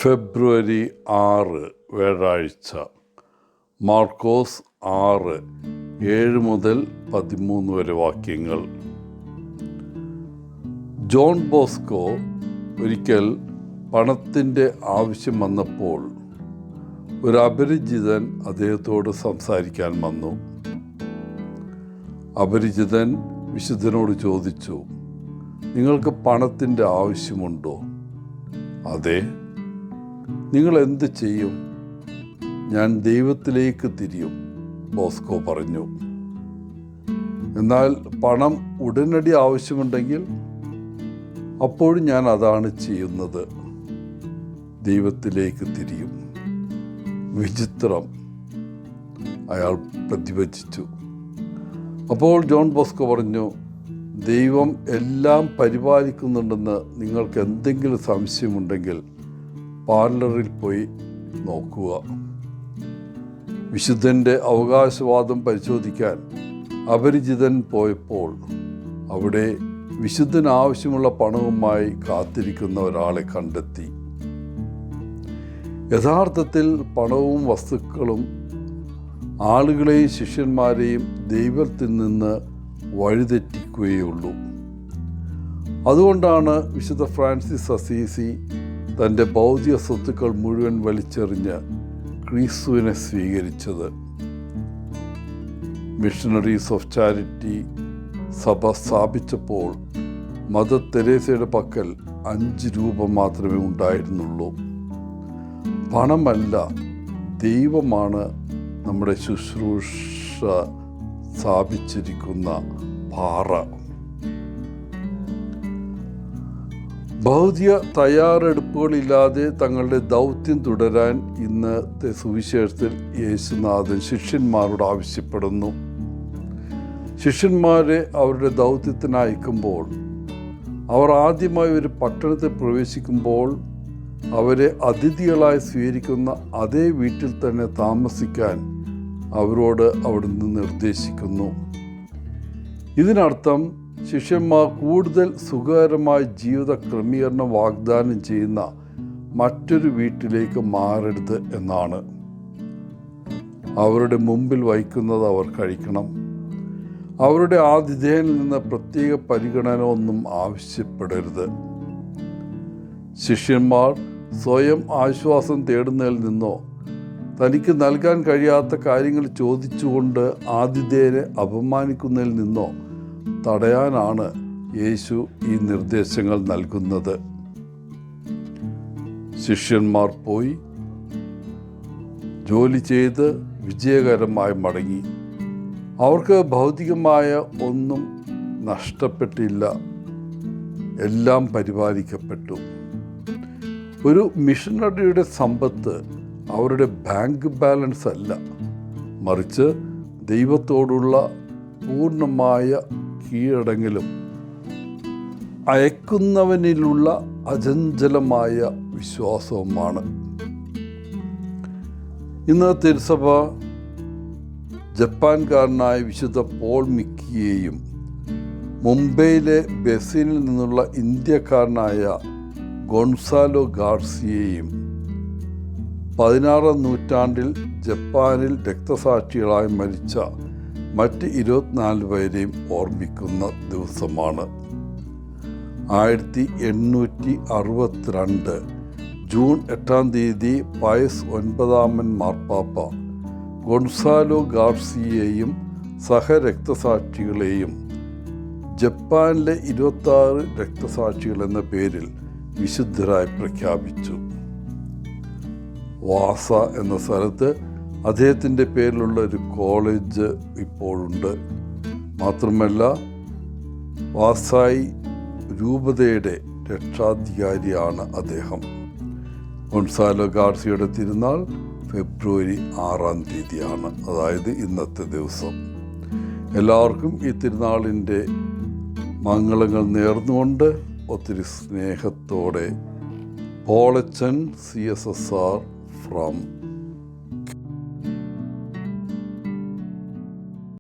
ഫെബ്രുവരി 6 വ്യാഴാഴ്ച. മാർക്കോസ് 6, 7 മുതൽ 13 വരെ വാക്യങ്ങൾ. ജോൺ ബോസ്കോ ഒരിക്കൽ പണത്തിൻ്റെ ആവശ്യം വന്നപ്പോൾ ഒരു അപരിചിതൻ അദ്ദേഹത്തോട് സംസാരിക്കാൻ വന്നു. അപരിചിതൻ വിശുദ്ധനോട് ചോദിച്ചു, നിങ്ങൾക്ക് പണത്തിൻ്റെ ആവശ്യമുണ്ടോ? അതെ. നിങ്ങൾ എന്ത് ചെയ്യും? ഞാൻ ദൈവത്തിലേക്ക് തിരിയും, ബോസ്കോ പറഞ്ഞു. എന്നാൽ പണം ഉടനടി ആവശ്യമുണ്ടെങ്കിൽ അപ്പോഴും ഞാൻ അതാണ് ചെയ്യുന്നത്, ദൈവത്തിലേക്ക് തിരിയും. വിചിത്രം, അയാൾ പ്രതിവചിച്ചു. അപ്പോൾ ജോൺ ബോസ്കോ പറഞ്ഞു, ദൈവം എല്ലാം പരിപാലിക്കുന്നുണ്ടെന്ന് നിങ്ങൾക്ക് എന്തെങ്കിലും സംശയമുണ്ടെങ്കിൽ പാർലറിൽ പോയി നോക്കുക. വിശുദ്ധൻ്റെ അവകാശവാദം പരിശോധിക്കാൻ അപരിചിതൻ പോയപ്പോൾ അവിടെ വിശുദ്ധന് ആവശ്യമുള്ള പണവുമായി കാത്തിരിക്കുന്ന ഒരാളെ കണ്ടെത്തി. യഥാർത്ഥത്തിൽ പണവും വസ്തുക്കളും ആളുകളെയും ശിഷ്യന്മാരെയും ദൈവത്തിൽ നിന്ന് വഴിതെറ്റിക്കുകയുള്ളൂ. അതുകൊണ്ടാണ് വിശുദ്ധ ഫ്രാൻസിസ് അസീസി തൻ്റെ ഭൗതിക സ്വത്തുക്കൾ മുഴുവൻ വലിച്ചെറിഞ്ഞ് ക്രിസ്തുവിനെ സ്വീകരിച്ചത്. മിഷണറീസ് ഓഫ് ചാരിറ്റി സഭ സ്ഥാപിച്ചപ്പോൾ മദർ തെരേസയുടെ പക്കൽ 5 രൂപ മാത്രമേ ഉണ്ടായിരുന്നുള്ളൂ. പണമല്ല, ദൈവമാണ് നമ്മുടെ ശുശ്രൂഷ സ്ഥാപിച്ചിരിക്കുന്ന പാറ. ഭൗതിക തയ്യാറെടുപ്പുകളില്ലാതെ തങ്ങളുടെ ദൗത്യം തുടരാൻ ഇന്നത്തെ സുവിശേഷത്തിൽ യേശുനാഥൻ ശിഷ്യന്മാരോട് ആവശ്യപ്പെടുന്നു. ശിഷ്യന്മാരെ അവരുടെ ദൗത്യത്തിന് അയക്കുമ്പോൾ, അവർ ആദ്യമായി ഒരു പട്ടണത്തിൽ പ്രവേശിക്കുമ്പോൾ അവരെ അതിഥികളായി സ്വീകരിക്കുന്ന അതേ വീട്ടിൽ തന്നെ താമസിക്കാൻ അവരോട് അവിടുന്ന് നിർദ്ദേശിക്കുന്നു. ഇതിനർത്ഥം ശിഷ്യന്മാർ കൂടുതൽ സുഖകരമായ ജീവിത ക്രമീകരണം വാഗ്ദാനം ചെയ്യുന്ന മറ്റൊരു വീട്ടിലേക്ക് മാറരുത് എന്നാണ്. അവരുടെ മുമ്പിൽ വയ്ക്കുന്നത് അവർ കഴിക്കണം. അവരുടെ ആതിഥേയനിൽ നിന്ന് പ്രത്യേക പരിഗണന ഒന്നും ആവശ്യപ്പെടരുത്. ശിഷ്യന്മാർ സ്വയം ആശ്വാസം തേടുന്നതിൽ നിന്നോ തനിക്ക് നൽകാൻ കഴിയാത്ത കാര്യങ്ങൾ ചോദിച്ചുകൊണ്ട് ആതിഥേയനെ അപമാനിക്കുന്നതിൽ നിന്നോ തടയാനാണ് യേശു ഈ നിർദ്ദേശങ്ങൾ നൽകുന്നത്. ശിഷ്യന്മാർ പോയി ജോലി ചെയ്ത് വിജയകരമായി മടങ്ങി. അവർക്ക് ഭൗതികമായ ഒന്നും നഷ്ടപ്പെട്ടില്ല, എല്ലാം പരിപാലിക്കപ്പെട്ടു. ഒരു മിഷണറിയുടെ സമ്പത്ത് അവരുടെ ബാങ്ക് ബാലൻസ് അല്ല, മറിച്ച് ദൈവത്തോടുള്ള പൂർണ്ണമായ കീഴടങ്ങലും അയക്കുന്നവനിലുള്ള അചഞ്ചലമായ വിശ്വാസവുമാണ്. ഇന്ന് തിരുസഭ ജപ്പാൻകാരനായ വിശുദ്ധ പോൾ മിക്കിയെയും മുംബൈയിലെ ബെസിനിൽ നിന്നുള്ള ഇന്ത്യക്കാരനായ ഗോൺസാലോ ഗാർസിയെയും 16ാം നൂറ്റാണ്ടിൽ ജപ്പാനിൽ രക്തസാക്ഷികളായി മരിച്ച മറ്റ് 24 പേരെയും ഓർമ്മിക്കുന്ന ദിവസമാണ്. 1862 ജൂൺ 8-ാം തീയതി പയസ് 9-ാമൻ മാർപ്പാപ്പ ഗോൺസാലോ ഗാർസിയെയും സഹരക്തസാക്ഷികളെയും ജപ്പാനിലെ 26 രക്തസാക്ഷികൾ എന്ന പേരിൽ വിശുദ്ധരായി പ്രഖ്യാപിച്ചു. വാസ എന്ന സ്ഥലത്ത് അദ്ദേഹത്തിൻ്റെ പേരിലുള്ള ഒരു കോളേജ് ഇപ്പോഴുണ്ട്. മാത്രമല്ല, വാസായി രൂപതയുടെ രക്ഷാധികാരിയാണ് അദ്ദേഹം. ഗോൺസാലോ ഗാർസിയുടെ തിരുനാൾ ഫെബ്രുവരി 6-ാം തീയതിയാണ്, അതായത് ഇന്നത്തെ ദിവസം. എല്ലാവർക്കും ഈ തിരുനാളിൻ്റെ മംഗളങ്ങൾ നേർന്നുകൊണ്ട് ഒത്തിരി സ്നേഹത്തോടെ പോളച്ചൻ CSSR ഫ്രം